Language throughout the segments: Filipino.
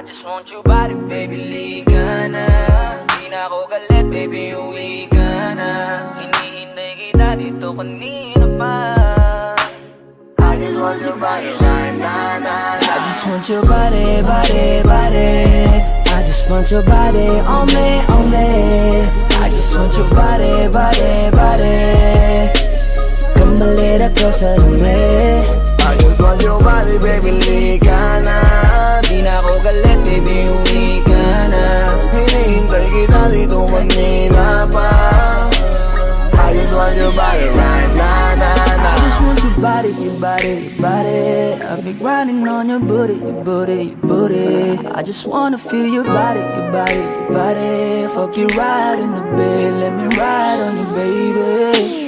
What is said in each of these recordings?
just want your body, baby, lika na. Di na ako galit, baby, uwi ka na. Hinihintay kita dito kanina pa. I just want your body right now, nah, nah. I just want your body, body, body. I just want your body on me, on me. I just want your body, body, body. Come a little closer to me. I just want your body, baby, lika na. Di na ako galit, baby, uwi ka na. Hinihintay kita dito kanina pa. I just want your body right now, nah, nah. I just want your body, your body, your body. I've been grinding on your booty, your booty, your booty. I just wanna feel your body, your body, your body. Fuck you right in the bed, let me ride on you, baby.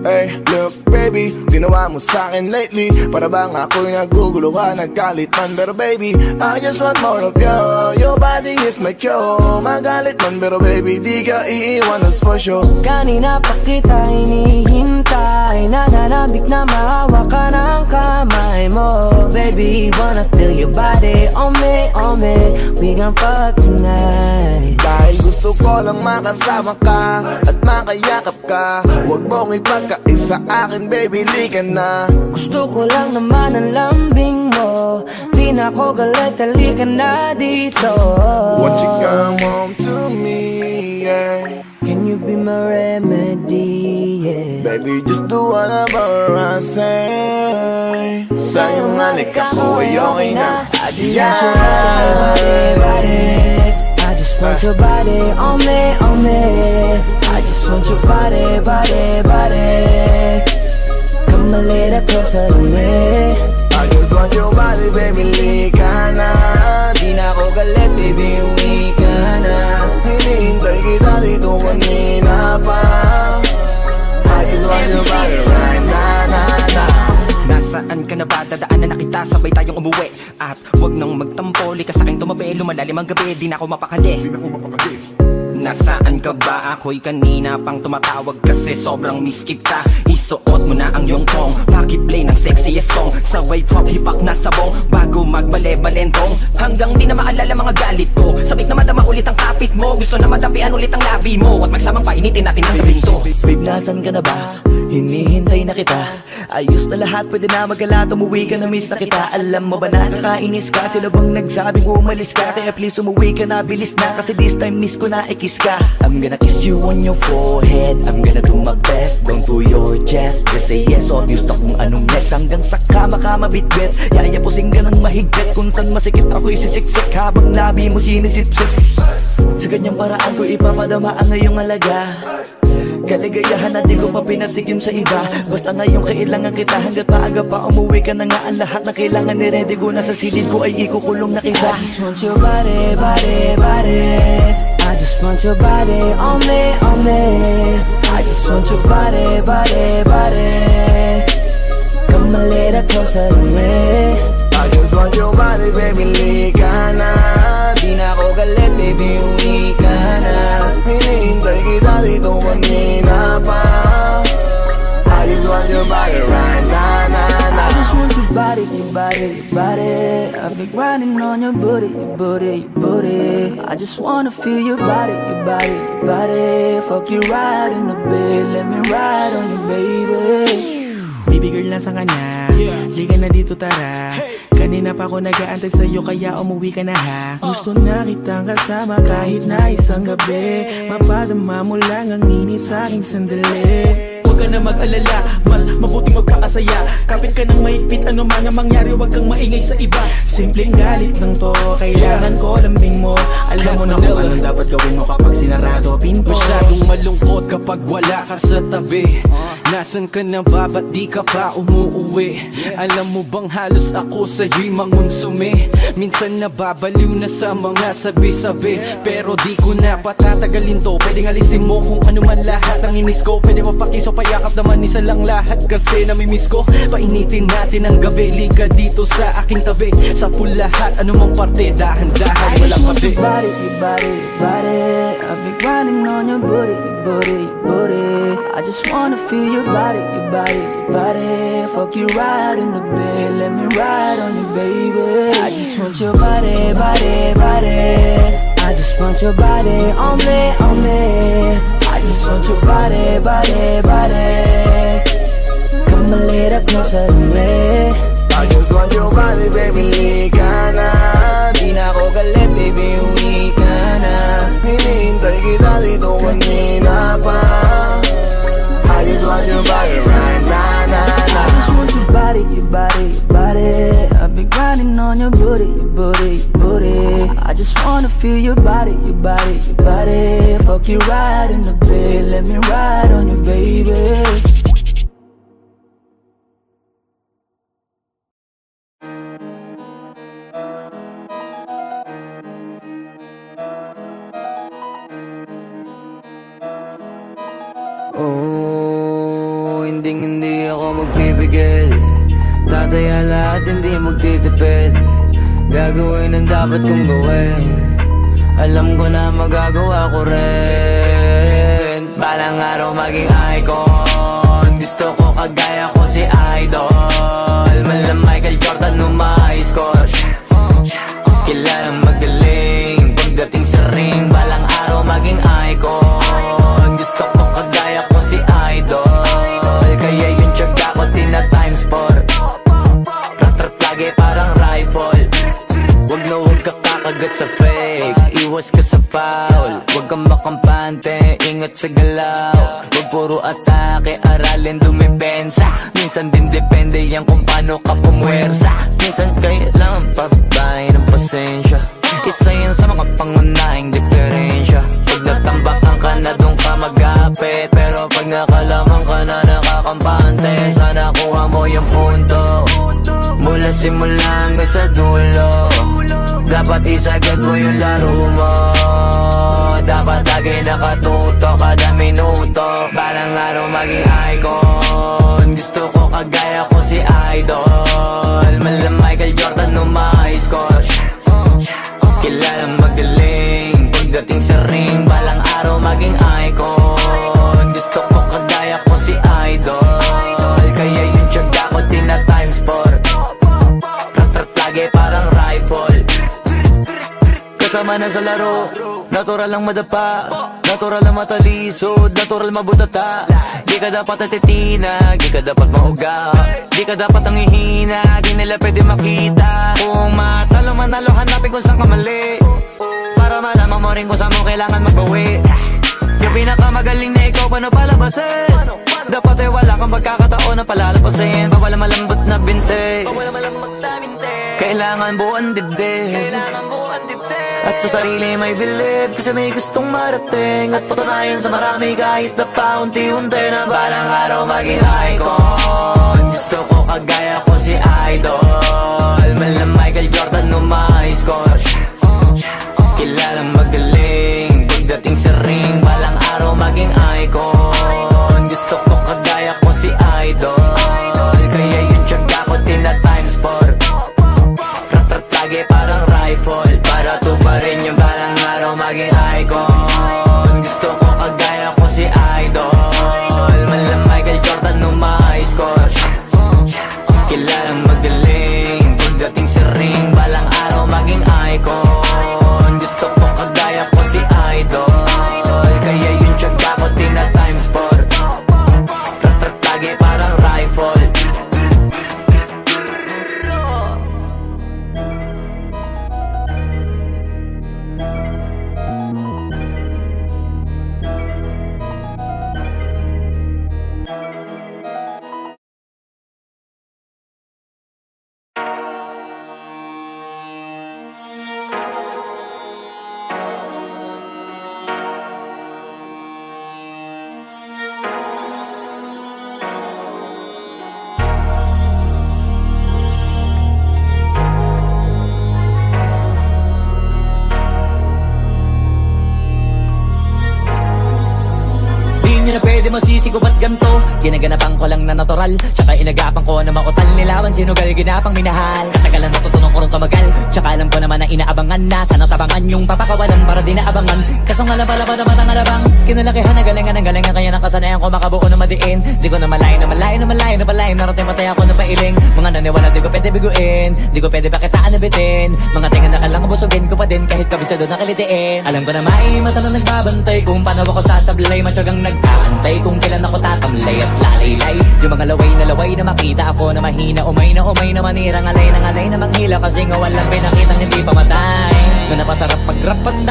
Hey, look baby, ginawa mo sa'kin lately. Para bang ako'y nagugulo ka, naggalit man. Pero baby, I just want more of you. Your body is my cure. Magalit man, pero baby, di ka iiwan, that's for sure. Kanina pa kita hinihintay, nananabik na maawa ka ng kamay mo. Baby, wanna feel your body on me, on me. We gon' fuck tonight. Dahil gusto ko lang makasama ka at makayakap ka. Huwag mong ipagkaisa akin, baby, lika na. Gusto ko lang naman ang lambing mo. Di na ako galit, halika na dito. Won't you come home to me, yeah. Can you be my remedy, yeah. Baby, just do whatever I say. Sa'yong halika ko ay okay na. I just want your body, body. I just want your body on me, on me. I just want your body, body, body. Come a little closer to me. I just want your body, baby, lika na. Di na ako galit, baby, uwi ka na. Hinihintay kita dito kanina pa. I just want your body right now, nah, nah. Nasaan ka na ba? Dadaanan na kita, sabay tayong umuwi. At wag nang magtampo, lika sa'king tumabi. Lumalalim ang gabi, di na ako mapakali. Nasaan ka ba? Ako'y kanina pang tumatawag kasi sobrang miss kita. Isuot mo na ang iyong tong, pakiplay ng sexiest song. Saway pop, hipak na sabong, bago magbale-balentong. Hanggang di na maalala mga galit ko. Sabik na madama ulit ang kapit mo. Gusto na madampian ulit ang labi mo. At magsamang painitin natin ang gabing to. Babe, nasan ka na ba? Hinihintay na kita. Ayos na lahat, pwede na magala. Umuwi ka na, miss na kita. Alam mo ba nakakainis ka? Sila bang nagsabing umalis ka? Kaya please umuwi ka na, bilis na. Kasi this time miss ko na kiss ka. I'm gonna kiss you on your forehead. I'm gonna do my best, down to your chest. Just say yes, obvious na kung anong next. Hanggang sa kama ka mabitbit. Yayapusing ka ng mahigpit. Kung saan masikip ako'y sisiksik, habang labi mo sinisipsip. Sa ganyang paraan ko ipapadama ang ngayong alaga. Kaligayahan na di ko pa pinatigim sa iba. Basta ngayon kailangan kita. Hanggat maaga pa umuwi ka na nga. Ang lahat na kailangan ni-ready ko na sa silid ko ay ikukulong na kita. I just want your body, body, body. I just want your body on me, on me. I just want your body, body, body. Come a little closer to me. I just want your body, baby, lika na. Di na ako galit, baby, uwi ka na. Hinihintay kita dito kanina pa. I just want your body right now, nah, nah. I just want your body, your body, your body. I've been grinding on your booty, your booty, your booty. I just wanna feel your body, your body, your body. Fuck you right in the bed, let me ride on you, baby. Baby girl, nasa ka na? Liga na dito, tara. Kanina pa ako nag-aantay sa'yo, kaya umuwi ka na ha. Gusto na kitang kasama kahit na isang gabi. Mapadama mo lang ang init sa'king sandali. Huwag ka na mag-alala, mas mabuting magpakasaya. Kapit ka ng mahigpit, ano man ang mangyari, huwag kang maingay sa iba. Simpleng galit lang to, kailangan ko lambing mo. Alam mo na kung anong dapat gawin mo kapag sinarado pinto. Masyadong malungkot kapag wala ka sa tabi. Nasaan ka na ba? Ba't di ka pa umuuwi? Alam mo bang halos ako sa'yo'y mangunsumi? Minsan nababaliw na sa mga sabi-sabi, pero di ko na patatagalin to. Pwedeng alisin mo kung ano man lahat ang inis ko. Pwede mapakiso, payakap naman isa lang lahat kasi namimiss ko. Painitin natin ang gabi, liga dito sa aking tabi. Sa pulahat, anumang parte, dahan-dahan, walang pati. I just want your body, your body, your body. been grinding on your booty, your booty, your booty. I just wanna feel your body, your body, your body. Fuck you right in the bed, let me ride on you, baby. I just want your body, body, body. I just want your body on me, on me. I just want your body, body, body. Come a little closer to me. I just want your body, baby, lika na. Di na ako galit, baby, uwi ka na. Hinihintay kita dito kanina pa. I just want your body right now, nah, nah. I just want your body, your body, your body. I've been grinding on your booty, your booty, your booty. I just wanna feel your body, your body, your body. Fuck you right in the bed, let me ride on you, baby. Oh, hindi ako magpipigil. Tataya lahat, hindi magtitipid. Gagawin ang dapat kong gawin. Alam ko na magagawa ko rin. Balang araw maging icon. Gusto ko kagaya ko si Idol. Malam Michael Jordan nung ma-high score. Kilalang magaling pagdating sa ring. Balang araw maging icon. Gusto ko kagaya ko si Idol. Kaya yung tiyaga ko tina-times 4. Rat-rat lagi parang rifle. Wag na wag ka kakagat sa fake. Iwas ka sa foul. Wag kang makampante, ingat sa galaw. Wag puro atake, aralin dumipensa. Minsan din depende yan kung paano ka pumwersa. Minsan kailangan pabahay ng pasensya. Isa yan sa mga pangunahing diferensya. Pag natambakan ka na doon ka mag-apit. Pero pag nakalaman ka na nakakampante, sana kuha mo yung punto. Mula simula hanggang sa dulo. Dapat isagad mo yung laro mo. Dapat lagi nakatuto kada minuto. Balang araw maging icon. Gusto ko kagaya ko si Idol. Malam Michael Jordan nung ma-high score. Kilalang magaling pagdating sa ring. Balang araw maging icon. Gusto ko kagaya ko si Idol. Kaya yung tiyaga ko tina-times 4. Rat-rat lagi parang rifle. Kasama na sa laro, natural lang madapa. Natural lang matalisod, natural mabutata. Di ka dapat natitina, di ka dapat mauga. Di ka dapat ang ihina, di nila pwede makita. Kung matalo manalo, hanapin kung saan ka mali. Para malaman mo rin kung saan mo kailangan magbawi. Yung pinakamagaling na ikaw, paano palabasin? Dapat ay wala kang pagkakataon na palalapasin. Bawal malambot na binte, kailangan buuan dibdib. At sa sarili may believe, kasi may gustong marating. At patunayan sa marami kahit na paunti-unti. Na balang araw maging icon. Gusto ko kagaya ko si Idol. Malam Michael Jordan nung ma-high score. Kilalang magaling pagdating sa ring. Balang araw maging icon. Gusto ko kagaya ko si Idol. Kaya yung tiyaga ko tina-times 4. Rat-rat lagi parang rifle. Para tuparin yung balang araw maging icon. Gusto ko kagaya ko si Idol. Malam Michael Jordan nung ma-high score. Kilalang magaling pagdating sa ring. Balang araw maging icon. Gusto ko kagaya ko si Idol. Kaya yung tiyaga ko tina-times 4. Rat-rat lagi parang rifle. di masisigo ba't ganto? Ginaganapan ko lang na natural, tsaka inagapan ko na mautal. Nilawan sinugal, ginapang minahal. Katagalan natutunan ko rin tumagal, tsaka alam ko naman na inaabangan na. Sana tabangan yung papakawalan para di naabangan. Kaso nga lang pala ba naman ang alabang kinalakihan na galingan ng galingan, kaya nakasanayan ko makabuo na madiin. Di ko na malayo na malayo na malayo na malayo. Narating matay ako na pailing. Mga naniwala di ko pwede biguin, di ko pwede pakitaan na bitin. Mga tingan na kalang busugin ko pa din kahit kabisado na kalitiin. Alam ko na may mata na nagbabantay kung paano ako sasablay. Matyagang nag-aantay kung kailan ako tatamlay at lalaylay. Yung mga laway na makita ako na mahina. Umay na manira, ngalay na manghila. Kasi nga walang pinakitang hindi pa matay. Na napasarap mag-rap, ang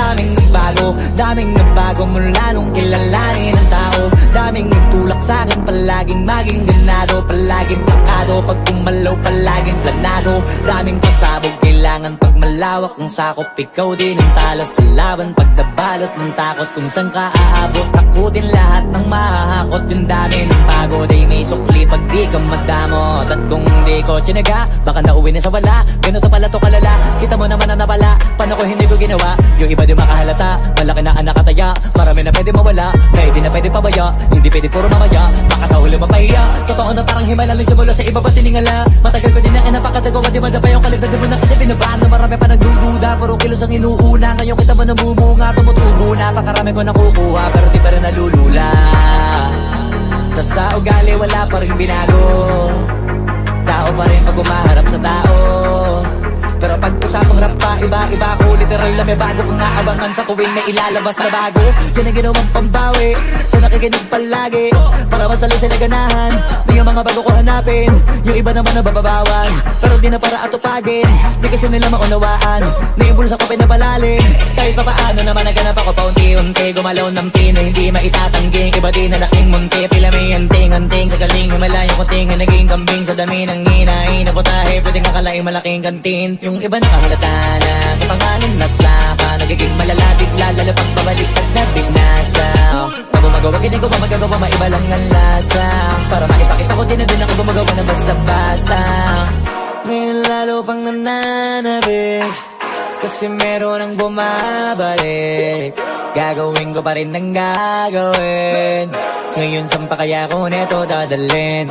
daming nagbago mula nung kilalanin ang tao. Daming nagtulak sa'kin, palaging maging ganado, palaging plakado. Pag kumalaw, palaging planado. Daming pasabog, kailangan pag malawak ang sakop. Ikaw din ang talo sa laban, pag nabalot ng takot. Kung saan ka aabot, takutin lahat ng mahahakot. Yung dami ng pagod ay may sukli pag di ka madamot. At kung di ko tsinaga, baka nauwi na sa wala. Ganito pala to kalala, kita mo naman na napala. Paano ko hindi ko ginawa, yung iba di makahalata. Malaki na anak kataya, marami na pwede mawala. Kaya di na pwede pabaya, hindi pwede puro mamaya. Baka sa huli mapahiya, totoo na parang himala lang siya mula sa iba ba tiningala. Matagal ko din na kinapakatagawa, di madapa yung kalibad. Di mo na kita binabaan na marami pa nagdududa. Puro kilos ang inuuna, ngayon kita mo namumunga. Tumutubo na, pakarami ko nakukuha, pero di pa rin nalulula. Tas sa ugali wala pa rin binago, tao pa rin pag umaharap sa tao. Pero pag usapang rap pa, iba ko. Literal na may bago kong naabangan sa tuwing may ilalabas na bago. Yan ang ginawang pambawi sa nakikinig palagi, para mas lalo sila ganahan na yung mga bago ko hanapin. Yung iba naman nababawan, pero di na para atupagin. Di kasi nila maunawaan na yung bulsa ko pinapalalim. Kahit pa paano naman naganap ako paunti-unti. Gumalaw ng pino, hindi maitatangging. Iba din na laking munti, pila may anting-anting. Sa galing himalayo ko tinga, naging kambing sa dami ng hinahin. Naputahe, pwedeng akalaing malaking kantin. Yung iba nakahalata na sa pangalan at plaka, nagiging malala bigla, lalo pag pabaliktad na binasa. Pag gumagawa, hindi ko pa magagawa, maiba lang ang lasa. Para maipakita ko din na din ako gumagawa na basta-basta. Ngayon lalo pang nananabik, kasi meron ang bumabalik. Gagawin ko pa rin ang gagawin. Ngayon saan pa kaya ko neto dadalhin?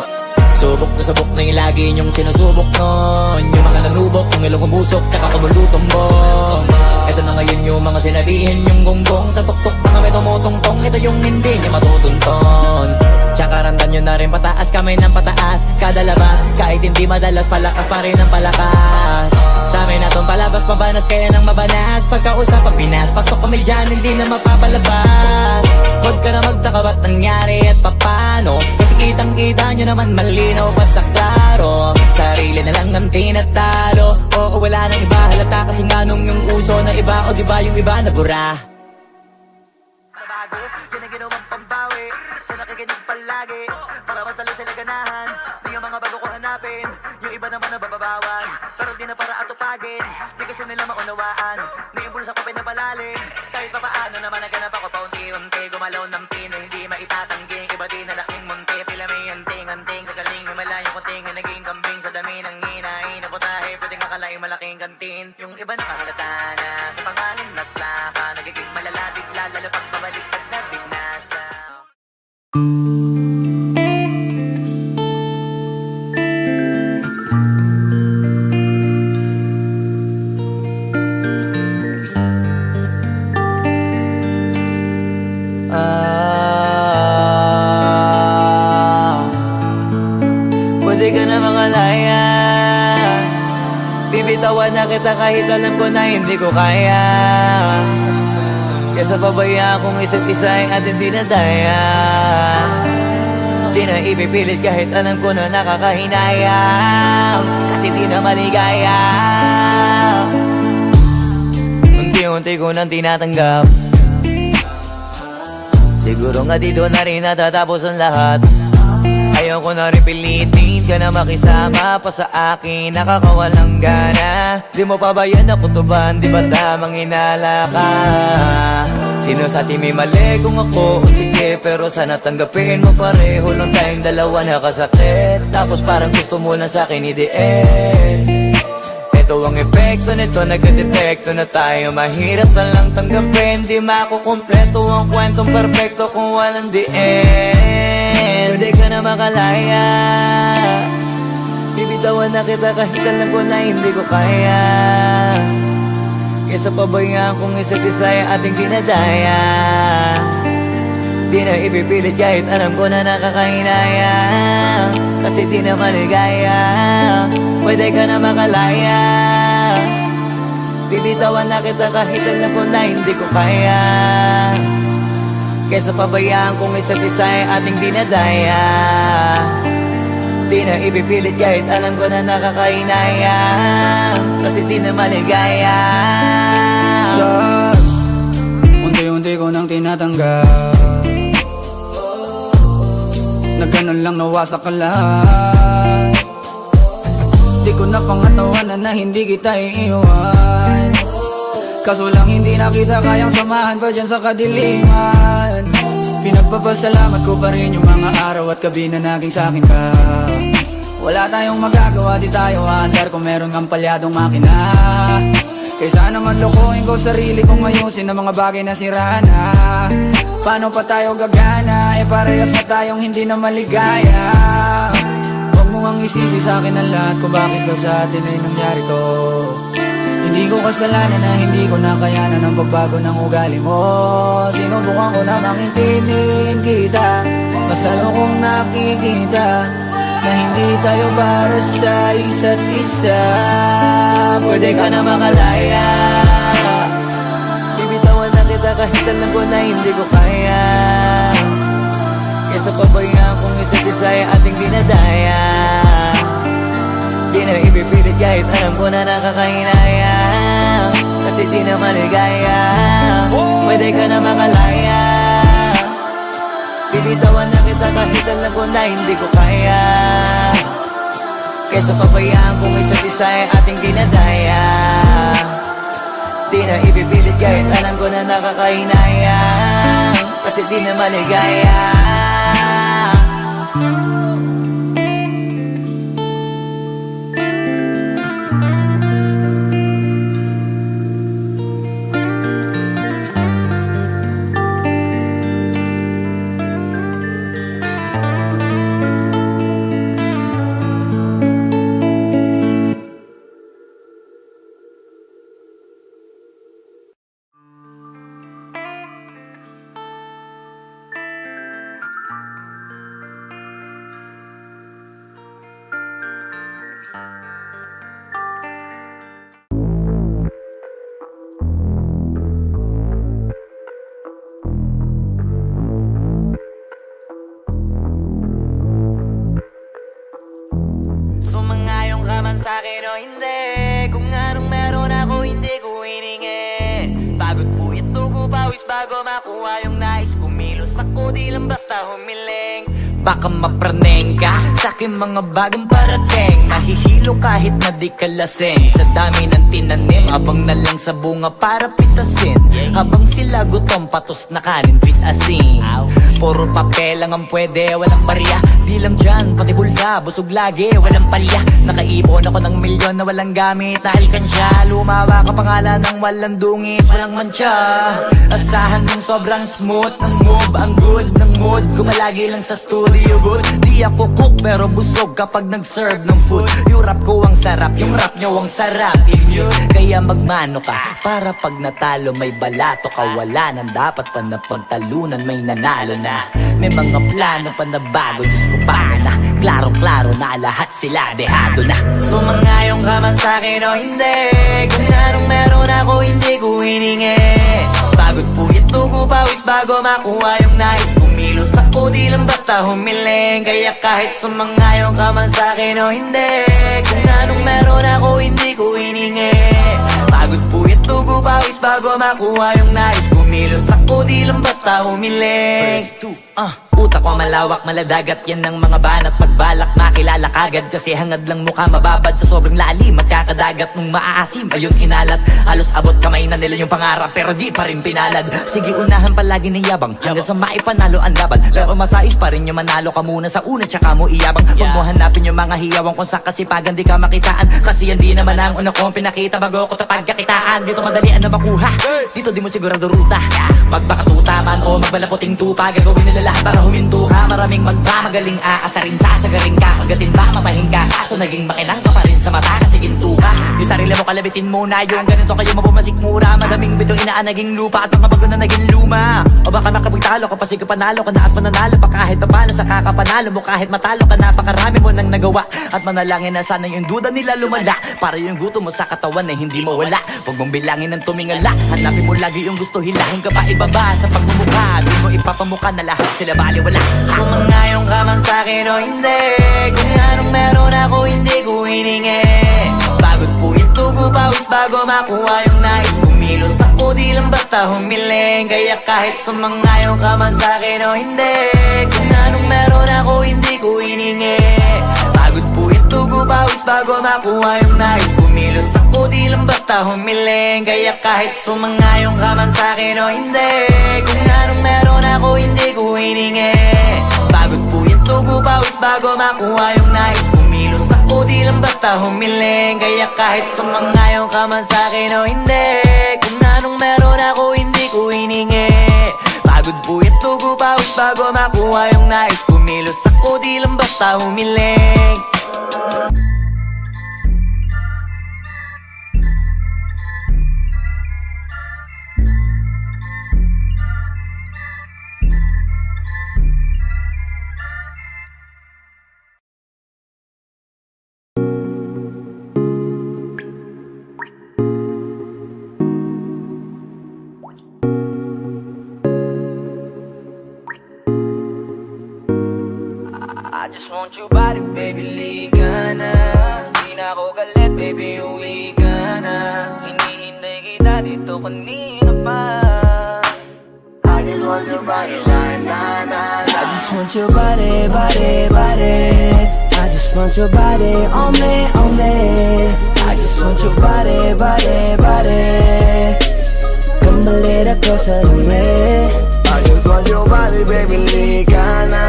Subok na yung lagi niyong sinusubok nun. Yung mga nanubok, yung ilong umusok, tsaka kumulutumbong. Ito na ngayon yung mga sinabihin yung gonggong. Sa tuktok na kami tumutungtong, ito yung hindi niya matutunton. Tsaka ramdam nyo na rin pataas, kamay ng pataas. Kada labas, kahit hindi madalas, palakas pa rin ang palakas. Sa amin na tong palabas, mabanas kaya nang mabanas. Pagkausap ang Pinas, pasok kami dyan, hindi na mapapalabas. Huwag ka na magtaka ba't nangyari at papano, kasi kitang-kita nyo naman malinaw pa sa klaro. Sarili na lang ang tinatalo, oo wala nang iba halata. Kasi nga nung yung uso na iba, o diba yung iba na bura. Nabago, yan ang ginawang pambawi sa nakikinig palagi, para mas lalo sila ganahan na yung mga bago ko hanapin. Yung iba naman nababawan, pero di na para atupagin. Di kasi nila maunawaan na yung bulsa ko pinapalalim. Kahit pa paano naman naganap ako paunti-unti. Gumalaw ng pino, hindi maitatangging. Iba din na laking munti, pila may anting-anting. Sa galing malayo ko tinga, naging kambing sa dami ng hinahin. Naputahe, pwedeng akalaing malaking kantin. Yung iba nakahalata na sa pangalan at plaka, nagiging malala bigla, lalo pag pabaliktad na binasa. Pwede ka na mangalaya, bibitawan na kita kahit alam ko na hindi ko kaya. Kesa pabaya akong isa't isa at hindi na daya. Di na ipipilit kahit alam ko na nakakahinayang, kasi di na maligaya. Unti-unti ko nang tinatanggap, siguro nga dito na rin natatapos ang lahat. Ayaw ko na rin pilitin ka na makisama pa sa akin, nakakawalang gana. Di mo pa ba yan nakutuban, di ba tamang inala ka? Sino sa atin may mali kung ako o sige, pero sana tanggapin mo pareho lang tayong dalawa nakasakit. Tapos parang gusto mo na sa akin i-the-end. Ito ang epekto nito, nagka-depekto na tayo. Mahirap na lang tanggapin, di makukumpleto ang kwentong perfecto kung walang the end. Pwede ka na makalaya, bibitawan na kita kahit alam ko na hindi ko kaya. Kesa pabayaan kung isa't isa ay ating dinadaya. Di na ipipilit kahit alam ko na nakakahinaya, kasi di na maligaya. Pwede ka na makalaya, bibitawan na kita kahit alam ko na hindi ko kaya. Kesa pabayaan kung isa't isa ay ating dinadaya. Di na ipipilit kahit alam ko na nakakahinaya, kasi di na maligaya. Sus, unti-unti ko nang tinatanggap, na ganun lang nawasak ka lahat. Di ko na pangatawanan na hindi kita iiwan, kaso lang hindi na kita kayang samahan pa dyan sa kadiliman. Pinagpapasalamat ko pa rin yung mga araw at gabi na naging sa'kin ka. Wala tayong magagawa, di tayo aandar kung meron kang palyadong makina. Kaysa naman lokohin ko sarili kong ayusin ang mga bagay na sira na. Paano pa tayo gagana, parehas na tayong hindi na maligaya. Huwag mo ngang isisi sa'kin ang lahat kung bakit ba sa atin ay nangyari to. Hindi ko kasalanan na hindi ko nakayanan ang pagbago ng ugali mo. Sinubukan ko namang intindihin kita, basta lang kong nakikita na hindi tayo para sa isa't isa. Pwede ka na makalaya, bibitawan na kita kahit alam ko na hindi ko kaya. Kesa pabayaan kung isa't isa ay ating dinadaya. Di na ipipilit kahit alam ko na nakakahinaya, kasi di na maligaya. Pwede ka na makalaya, bibitawan na kita kahit alam ko na hindi ko kaya. Kesa pabayaan kung isa't isa ay ating dinadaya. Di na ipipilit kahit alam ko na nakakahinaya, kasi di na maligaya. Sumangayong ka man sa'kin o hindi, kung anong meron ako hindi ko hiningi. Pagod po ito ko pawis bago makuha yung nais. Kumilos ako di lang basta humiling. Baka mapraneng ka sa'kin mga bagong parating. Mahihilo kahit na di ka lasing, sa dami ng tinanim, habang na lang sa bunga para pitasin. Habang sila gutom patos na kanin with asin. Puro papel lang ang pwede, walang barya. Di lang dyan, pati bulsa, busog lagi, walang palya. Nakaipon ako ng milyon na walang gamit, nahalikan siya. Lumawa ka pangalan ng walang dungis, walang mancha. Asahan mong sobrang smooth ng move, ang good ng mood. Kumalagi lang sa studio good. Di ako cook pero busog kapag nag-serve ng food. Yung rap ko ang sarap, yung rap nyo ang sarap. Immune, kaya magmano ka para pag natalo may balato ka. Wala nang dapat pa na pagtalunan, may nanalo na. May mga plano pa na bago, Diyos ko paano na. Klaro-klaro na lahat sila dehado na. Sumangayong ka man sa'kin o hindi, kung anong meron ako hindi ko hiningi. Pagod po ito ko pawis bago makuha yung nais. Kumilos ako di lang basta humiling. Kaya kahit sumangayong ka man sa'kin o hindi, kung anong meron ako hindi ko hiningi. Pagod po ito ko pawis bago makuha yung nais. Kumilos ako di lang basta humiling. Utak ko malawak, maladagat. Yan ang mga banat pagbalak, makilala kagad. Kasi hangad lang mukha mababad sa sobrang lalim at kakadagat. Nung maaasim, ayun inalat. Halos abot kamay na nila yung pangarap, pero di pa rin pinalad. Sige unahan palagi ng yabang, hanggang sa maipanalo ang laban. Pero masais pa rin yung manalo ka muna sa una, tsaka mo iyabang. Huwag mo hanapin yung mga hiyawang kung sa kasipagan di ka makitaan. Kasi yan di naman ang una kong pinakita bago ko tapagkakitaan. Dito madalian na makuha, dito di mo sigurado ruta. Magbakatuta man o magbalaputing tupa, gagawin nila lahat para huminto ka. Maraming magmamagaling aasarin, sasagarin ka, kagatin ba mapahin ka. Kaso naging makinang ka pa rin sa mata kasi ginto ka. Yung sarili mo kalabitin muna, yung ganun so kayo mapumasik mura. Madaming bito inaan naging lupa at mga bago na naging luma. O baka makapagtalo ka pa sige panalo ka na at mananalo pa kahit papano sa kakapanalo mo. Kahit matalo ka napakarami mo nang nagawa. At manalangin na sana yung duda nila lumala, para yung gutom mo sa katawan na hindi mawala. Huwag mong bilangin ng tumingala, hanapin mo lagi yung gusto, hilahin ka pa ibaba. Sa pagmumukha, di mo ipapamukha na lahat sila baliwala. Sumangayon ka man sa'kin o hindi, kung anong meron ako hindi ko hiningi. Pagod po itugo pawis bago makuha yung nais. Kumilos ako di lang basta humiling. Kaya kahit sumangayon ka man sa'kin o hindi, kung anong meron ako hindi ko hiningi. Pagod po itugo pawis bago makuha yung nais. Kumilos ako di lang basta humiling. Kaya kahit sumangayon ka man sa'kin o hindi, kung anong meron ako hindi ko hiningi. Pagod po itugo pawis bago makuha yung nais. Kumilos ako di lang basta humiling. Kaya kahit sumangayon ka man sa'kin o hindi, kung anong meron ako hindi ko hiningi. Pagod po itugo pawis bago makuha yung nais. Kumilos ako di lang basta humiling. I just want your body, baby, liga na. Di na ako galit, baby, uwi ka na. Hinihintay kita dito kanina pa. I just want your body, na na na. I just want your body, body, body. I just want your body on me, on me. I just want your body, body, body. Come a little closer to me. I just want your body, baby, liga na.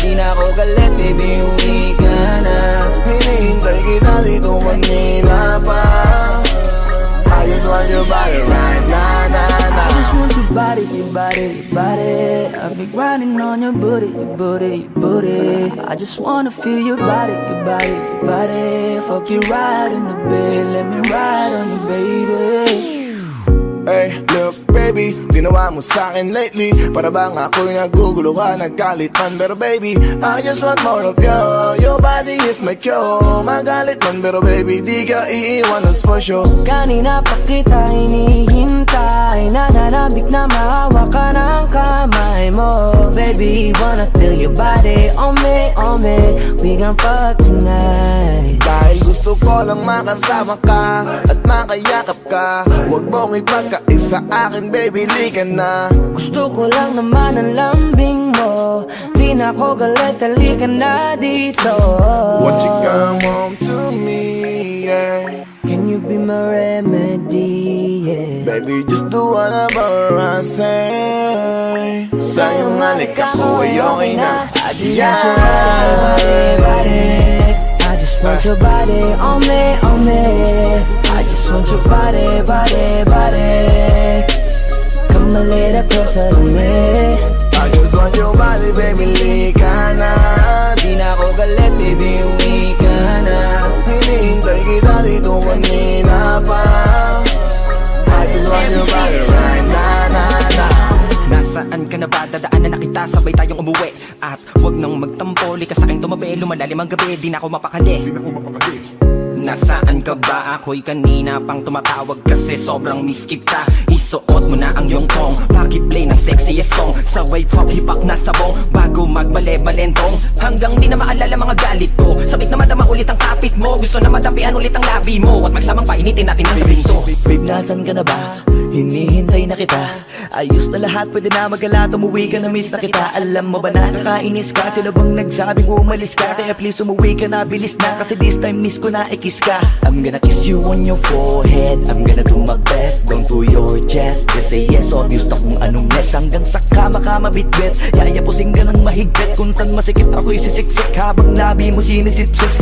Di na ako galit, baby, uwi ka na. Hinihintay kita dito kanina pa. I just want your body right now, na na. I just want your body, your body, your body. I've been grinding on your booty, your booty, your booty. I just wanna feel your body, your body, your body. Fuck you right in the bed, let me ride on you, baby. Hey, look baby, ginawa mo sa'kin lately. Para bang ako'y nagugulo ka, naggalit man. Pero baby, I just want more of you. Your body is my cure. Magalit man pero baby, di ka iiwan, that's for sure. Kanina pa kita hinihintay, nananabik na mahawa ka ng kamay mo. Baby, wanna feel your body on me, on me. We gon' fuck tonight. Dahil gusto ko lang makasama ka at makayakap ka. Huwag mong ipagkaisa akin, baby, liga na. Gusto ko lang naman ang lambing mo. Di na ako galit, halika na dito. Won't you come home to me, yeah? Can you be my remedy, yeah? Baby, just do whatever I say. Sa'yong halik ako ay okay na. I just want your body, body. I just want your body on me, on me. I just want your body, body, body. Come a little closer to me. I just want your body, baby, liga na. Di na ako galit, baby, uwi ka na. Hinihintay kita dito kanina pa. I just want your body right now, na na. Nasaan ka na ba? Dadaanan na kita, sabay tayong umuwi. At wag nang magtampo, likas sa aking tumabi. Lumalalim ang gabi, di na ako mapakali. Nasaan ka ba? Ako'y kanina pang tumatawag kasi sobrang miss kita. Isuot mo na ang iyong tong, pakiplay ng sexiest song. Sabay pop hipak na sabong, bago magbale-balentong. Hanggang di na maalala mga galit ko. Sabik na madama ulit ang kapit mo. Gusto na madampian ulit ang labi mo. At magsamang painitin natin ang gabing to. Babe, nasan ka na ba? hinihintay na kita. Ayos na lahat, pwede na magala, umuwi ka na, miss na kita. Alam mo ba nakakainis ka? Sila bang nagsabing umalis ka? Kaya please umuwi ka na, bilis na, kasi this time miss ko na i-kiss ka. I'm gonna kiss you on your forehead, I'm gonna do my best, down to your chest. Just say yes, obvious na kung anong next. Hanggang sa kama ka mabitbit, yayapusing ka ng mahigpit. Kung saan masikip ako'y sisiksik, habang labi mo sinisipsip.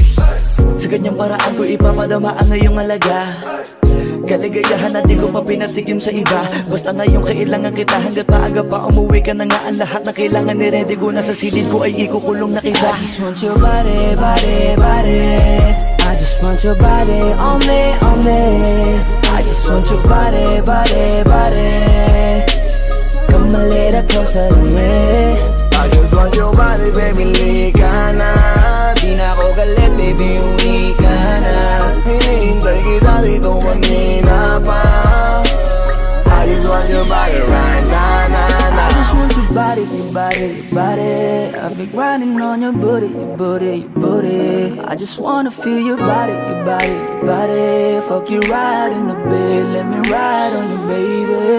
Sa ganyang paraan ko ipapadama ang ngayong alaga. Kaligayahan na di ko pa pinatikim sa iba. Basta ngayon kailangan kita, hanggat maaga pa umuwi ka na nga. Ang lahat na kailangan ni-ready ko na sa silid ko ay ikukulong na kita. I just want your body, body, body. I just want your body on me, on me. I just want your body, body, body. Come a little closer to me. I just want your body, baby, lika na. Di na ako galit, baby, uwi ka na. Hinihintay kita dito kanina pa. I just want your body right now, I just want your body, your body, your body. I've been grinding on your booty, your booty, your booty. I just wanna feel your body, your body, your body. Fuck you right in the bed, let me ride on you, baby.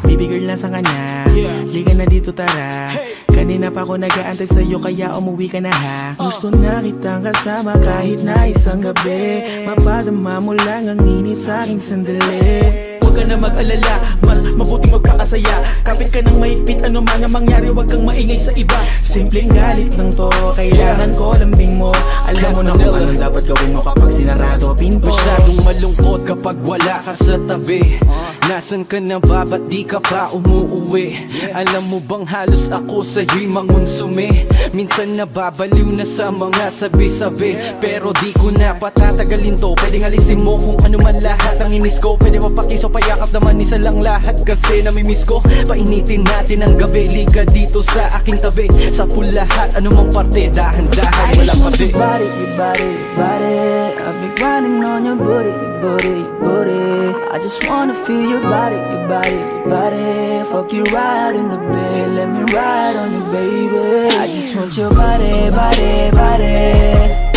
Baby girl, nasa kanya, liga na dito tara. Kanina pa ako nag-aantay sa'yo, kaya umuwi ka na ha. Gusto na kitang kasama kahit na isang gabi. Mapadama mo lang ang init sa'king sandali. Huwag ka na mag-alala, mas mabuting magpakasaya. Kapit ka ng mahigpit, ano man ang mangyari, huwag kang maingay sa iba. Simpleng galit lang to, kailangan ko lambing mo. Alam mo na kung anong dapat gawin mo kapag sinarado pinto. Masyadong malungkot kapag wala ka sa tabi. Nasaan ka na ba, ba't di ka pa umuuwi? Alam mo bang halos ako sa'yo'y mangonsume. Minsan nababaliw na sa mga sabi-sabi, pero di ko na patatagalin to. Pwedeng alisin mo kung ano man lahat ang inis ko. Pwede mapakiso, payakap naman isa lang lahat, kasi namimiss ko. Painitin natin ang gabi, liga dito sa aking tabi. Sa pulahat, anumang parte, dahan-dahan, wala pati. Your body, your body, your body. I've been grinding on your booty, your booty, your booty. I just wanna feel your body, your body, your body. Fuck you right in the bed, let me ride on you, baby. I just want your body, body, body.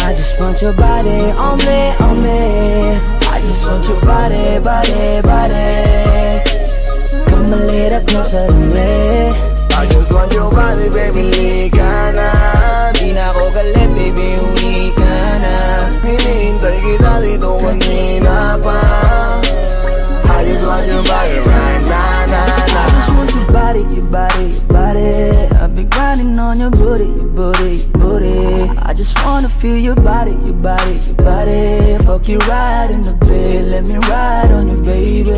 I just want your body on me, on me. I just want your body, body, body. Come a little closer to me. I just want your body, baby, lika na. Di na ako galit, baby, uwi ka na. Hinihintay kita dito kanina pa. I just want your body right now, I just want your body, your body, your body. I've been grinding on your booty, your booty, your booty. I just wanna feel your body, your body, your body. Fuck you right in the bed, let me ride on you, baby.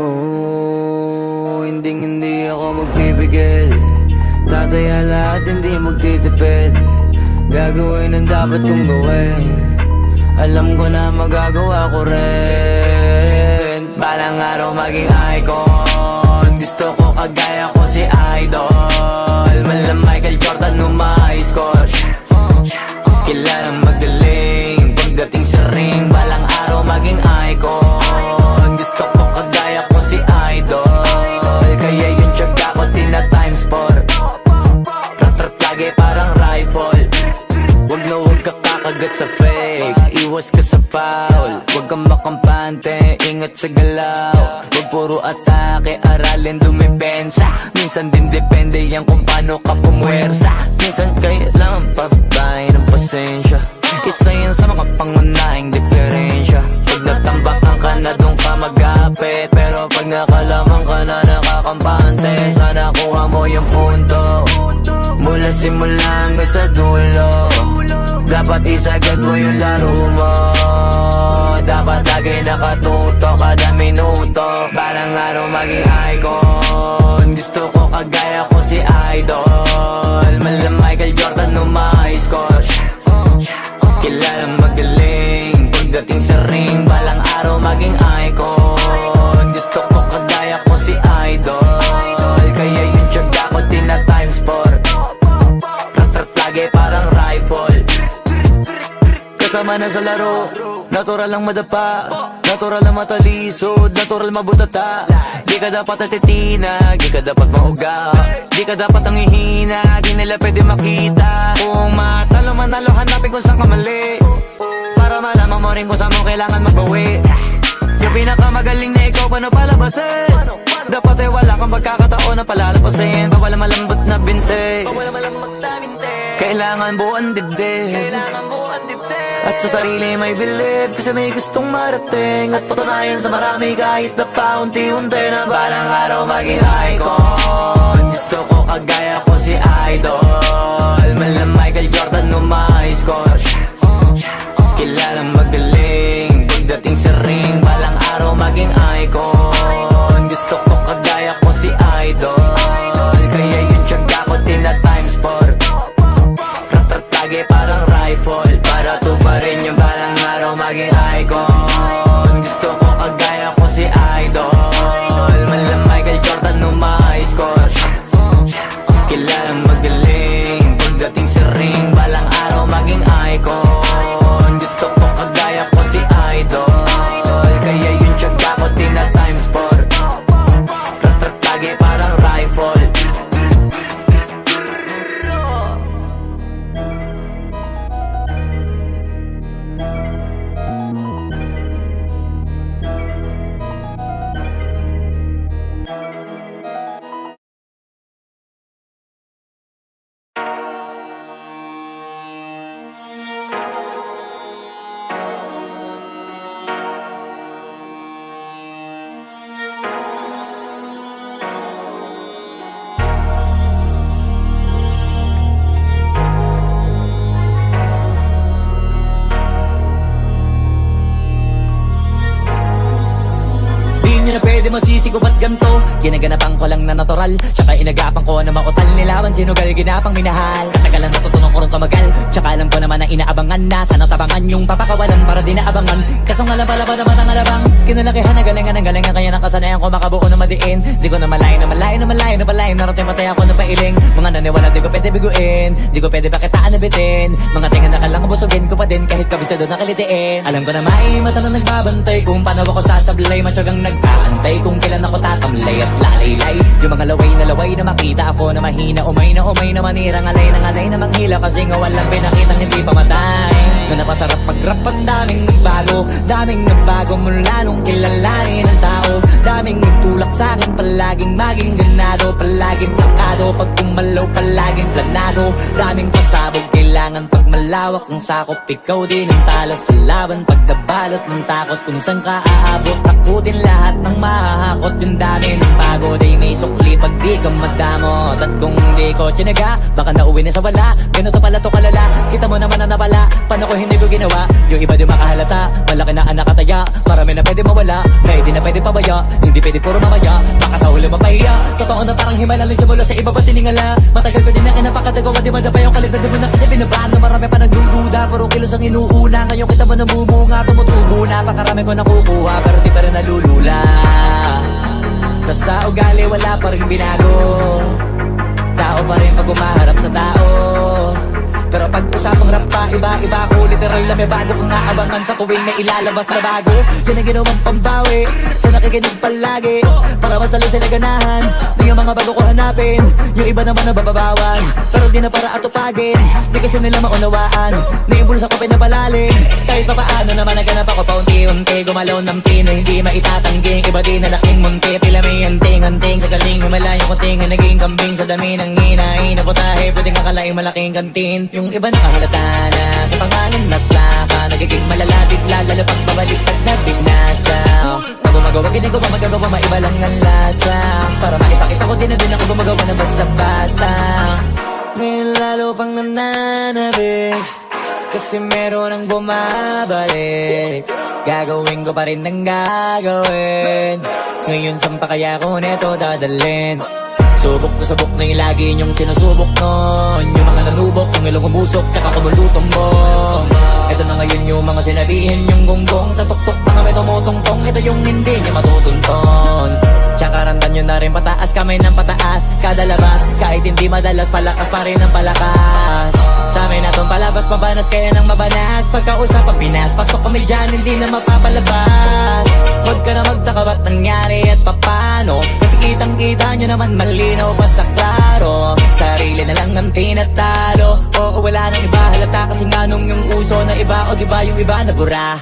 Oh, hindi ako magpipigil. Tataya lahat, hindi magtitipid. Gagawin ang dapat kong gawin. Alam ko na magagawa ko rin. Balang araw maging icon. Gusto ko kagaya ko si Idol. Mala Michael Jordan score. Kilalang magaling pagdating sa ring. Balang araw maging icon. Gusto ko kagaya ko si Idol. Kaya yung tiyaga ko tina-times 4. Rat-rat lagi parang rifle. Huwag na huwag ka kakagat sa fake. Iwas ka sa foul. Huwag kang makampante, ingat sa galaw. Huwag puro atake, aralin dumipensa. Minsan din depende yan kung paano ka pumwersa. Minsan kailangan pabay ng pasensya. Isa yan sa mga pangunahing diferensya. Pag natambakan ka na doon ka mag-apit, pero pag nakalaman ka na nakakampante, sana kuha mo yung punto. Mula simula hanggang sa dulo, dapat isagad mo yung laro mo. Dapat lagi nakatuto kada minuto. Balang araw maging icon. Gusto ko kagaya ko si Idol. Mala Michael Jordan score. Kilalang magaling pagdating sa ring. Balang araw maging icon. Gusto ko kagaya ko si Idol. Kaya yung tiyaga ko tina-times 4. Rat-rat lagi parang rifle. Kasama na sa laro, natural lang madapa. Natural na matalisod, natural mabutata. Di ka dapat atitinag, di ka dapat mauga. Di ka dapat ang ihina, di nila pwede makita. Kung matalo manalo, hanapin kung saan ka mali, para malaman mo rin kung saan mo kailangan magbawi. Yung pinakamagaling na ikaw, paano palabasin? Dapat ay wala kang pagkakataon na palalapasin. Bawal malambot na binte, kailangan buuan dibdib. At sa sarili may believe, kasi may gustong marating. At patunayan sa marami kahit na paunti-unti, na balang araw maging icon. Gusto ko kagaya ko si Idol, mala Michael Jordan no my score. Kilalang magaling, pagdating sa ring, balang araw maging icon. Gusto ko kagaya ko si Idol, kaya yung tiyaga ko tina times 4. Ratatage parang rifle, para tuparin yung balang araw maging icon. Gusto ko kagaya ko si Idol, mala Michael Jordan no my score. Kilalang magaling, pagdating sa ring, balang araw maging icon. Gusto ko kagaya ko si Idol, kaya yung tiyaga ko tina times 4. Ratatage parang rifle. Masisig ko ba't ganto? Ginaganapan ko lang na natural, tsaka inagapan ko na mautal. Nilawan sinugal, ginapang minahal. Katagalan natutunan ko rin tumagal, tsaka alam ko naman na inaabangan na. Sana tabangan yung papakawalan para di naabangan. Kaso nga lang pala ba naman ang alabang kinalakihan na galingan ng galingan, kaya nakasanayan ko makabuo na madiin. Di ko na malayo na malayo na malayo na palayo, narating matay ako na pailing. Mga naniwala di ko pwede biguin, di ko pwede pakitaan na bitin. Mga tinga na kalang busugin ko pa din, kahit kabisado na kalitiin. Alam ko na may mata na nagbabantay, kung paano ako sasablay, matyagang nagkaantay kung kailan ako tatamlay at lalaylay. Yung mga laway na makita ako na mahina, umay na manira, ngalay na manghila, kasi nga walang pinakitang hindi pamatay. Na napasarap mag-rap, ang daming nagbago mula nung kilalanin ang tao. Daming nagtulak sa'kin, palaging maging ganado, palaging plakado, pag kumalaw palaging planado. Daming pasabog, kailangan pag malawak ang sakop, ikaw din ang talo sa laban. Pag nabalot ng takot kung saan ka aabot, takutin lahat ng mahahakot. Yung dami ng pagod ay may sukli pag di ka madamot. At kung di ko tsinaga, baka nauwi na sa wala. Ganito pala to kalala, kita mo naman na napala. Paano ko hindi ko ginawa? Yung iba di makahalata, malaki na anak kataya. Marami na pwede mawala, kaya di na pwede pabaya. Hindi pwede puro mamaya, baka sa huli mapahiya. Totoo na parang himala lang siya mula sa iba pa tiningala. Matagal ko din na kinapakatagawa, di madapa yung kalidad mo na kasi binabaan na marami pa nagdududa. Puro kilos ang inuuna, ngayon kita mo namumunga, tumutubo na. Pakarami ko nakukuha, pero di pa rin nalulula. Tas sa ugali wala pa rin binago, tao pa rin pag umaharap sa tao. Pero pag usapang rap pa, iba-iba ko. Literal na may bago kong naabangan sa tuwing may ilalabas na bago. Yan ang ginawang pambawi sa nakikinig palagi, para mas lalo sila ganahan na yung mga bago ko hanapin. Yung iba naman na bababawan, pero di na para atupagin. Di kasi nila maunawaan na yung bulsa ko pinapalalim. Kahit pa paano naman naganap ako paunti-unti, gumalaw ng pino, hindi maitatanggi. Iba din na laking munti, tila may anting-anting. Sa galing malayo kunting naging kambing. Sa dami ng hinahin na putahe, pwedeng akalaing malaking kantin. Yung iba nakahalata na sa pangalan na plaka, nagiging malalapit lalo pag babaliktad na binasa. Pag gumagawa, ginagawa, magagawa, maiba lang ang lasa. Para maipakita ko din na din ako gumagawa na basta-basta. Ngayon lalo pang nananabik, kasi meron ang bumabalik. Gagawin ko pa rin ang gagawin. Ngayon saan pa kaya ko neto dadalhin? Subok na yung lagi niyong sinusubok nun. Yung mga nanubok, yung ilong umusok, tsaka kumulutong bong. Ito na ngayon yung mga sinabihin yung gonggong. Sa tuktok na kami tumutungtong, ito yung hindi niya matutunton. Tsaka ramdam nyo na rin pataas, kamay ng pataas kada labas, kahit hindi madalas, palakas pa rin ang palakas. Sa amin na tong palabas, pabanas kaya nang mabanas. Pagkausap ang Pinas, pasok kami dyan, hindi na mapapalabas. Huwag ka na magtaka ba't nangyari at papano, kasi kitang-kita nyo naman malinaw pa sa klaro. Sarili na lang ang tinatalo, oo wala nang iba halata, kasi nga nung yung uso na iba, o diba yung iba na bura.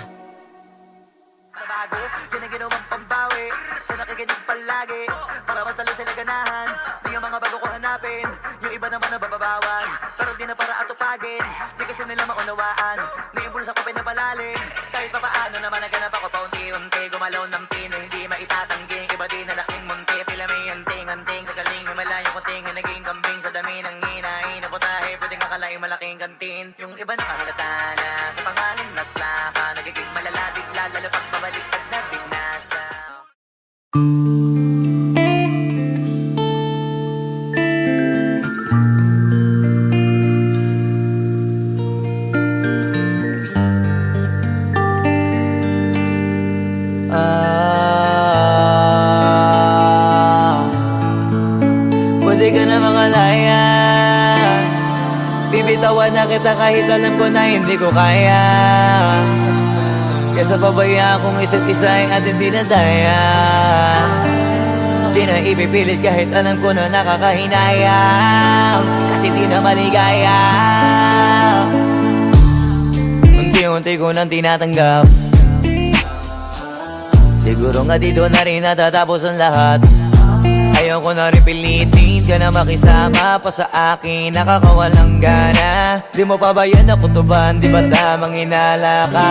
Nabago, yan ang ginawang pambawi sa nakikinig palagi, para mas lalo sila ganahan. Di ang mga bago ko hanapin, yung iba naman na bababawan, pero di na para atupagin, di kasi nila maunawaan. Naiimbulsa ko pinapalalim, kahit pa paano naman naganap ako paunti-unti. Gumalaw ng pino, hindi maitatanggi, iba din na laking munti. Pila may anting-anting, sa galing may malayong kuting, naging kambing sa dami ng hinahin na putahe, pwedeng akalaing malaking kantin. Yung iba nakahalata na sa pangalan at plaka, nagiging malala bigla, lalo pag babaliktad na bignasa. Pwede ka na makalaya, bibitawan na kita kahit alam ko na hindi ko kaya. Kesa pabayaan kung isa't isa ay ating dinadaya. Di na ipipilit kahit alam ko na nakakahinayang, kasi di na maligaya. Unti-unti ko nang tinatanggap, siguro nga dito na rin natatapos ang lahat. Ayaw ko na rin pilitin ka na makisama pa sa akin, nakakawalang gana. Di mo pa ba yan nakutuban, di ba tamang inala ka?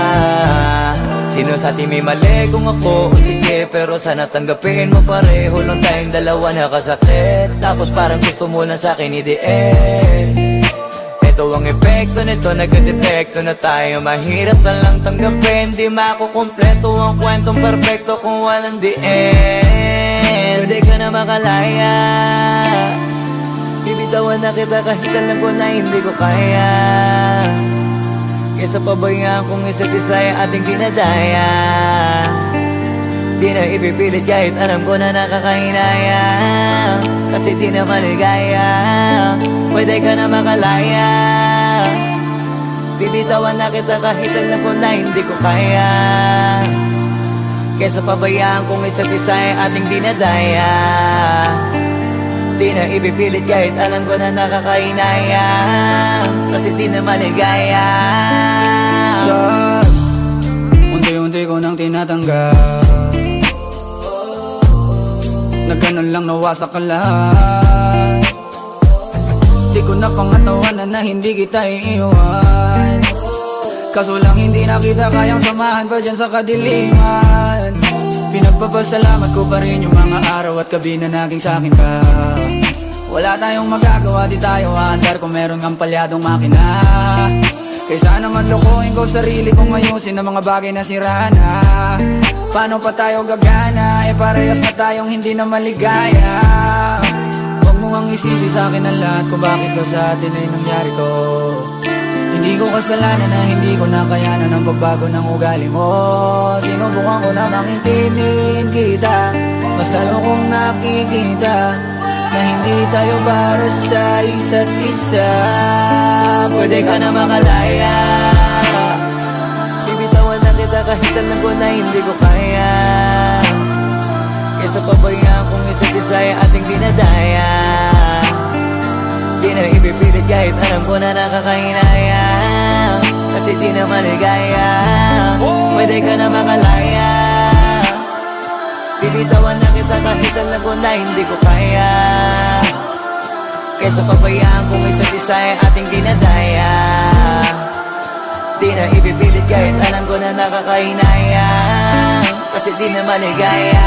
Sino sa atin may mali kung ako o sige, pero sana tanggapin mo pareho lang tayong dalawa nakasakit. Tapos parang gusto mo na sa akin i-end. Ito ang epekto nito, nagka-depekto na tayo, mahirap na lang tanggapin. Di makukumpleto ang kwentong perfecto kung walang the end. Pwede ka na makalaya, bibitawan na kita kahit alam ko na hindi ko kaya. Kesa pabayaan kung isa't isa ay ating dinadaya. Di na ipipilit kahit alam ko na nakakahinaya, kasi di na maligaya. Pwede ka na makalaya, bibitawan na kita kahit alam ko na hindi ko kaya. Kesa pabayaan kung isa't isa ay ating dinadaya. Di na ipipilit kahit alam ko na nakakahinaya, kasi di na maligaya. Sus, unti-unti ko nang tinatanggap, na ganun lang nawasak ka lahat. Di ko na pangatawanan na hindi kita iiwan, kaso lang hindi na kita kayang samahan pa dyan sa kadiliman. Pinagpapasalamat ko pa rin yung mga araw at gabi na naging sa'kin ka. Wala tayong magagawa, di tayo aandar kung meron kang palyadong makina. Kaysa naman lokohin ko sarili kong ayusin ang mga bagay na sira na. Paano pa tayo gagana, eh parehas na tayong hindi na maligaya. Huwag mo ngang isisi sa'kin ang lahat kung bakit ba sa atin ay nangyari to. Hindi ko kasalanan na hindi ko nakayanan ang pagbago ng ugali mo. Sinubukan ko na makintindihin kita, mas lalo kong nakikita na hindi tayo para sa isa't isa. Pwede ka na makalaya, bibitawan na kita kahit alam ko na hindi ko kaya. Kesa pabayaan kung isa't isa ay ating dinadaya. Di na ipipilit kahit alam ko na nakakahinaya, kasi di na maligaya. Pwede ka na makalaya, bibitawan na kita kahit alam ko na hindi ko kaya. Kesa pabayaan kung isa't isa ay ating dinadaya. Di na ipipilit kahit alam ko na nakakahinaya, kasi di na maligaya.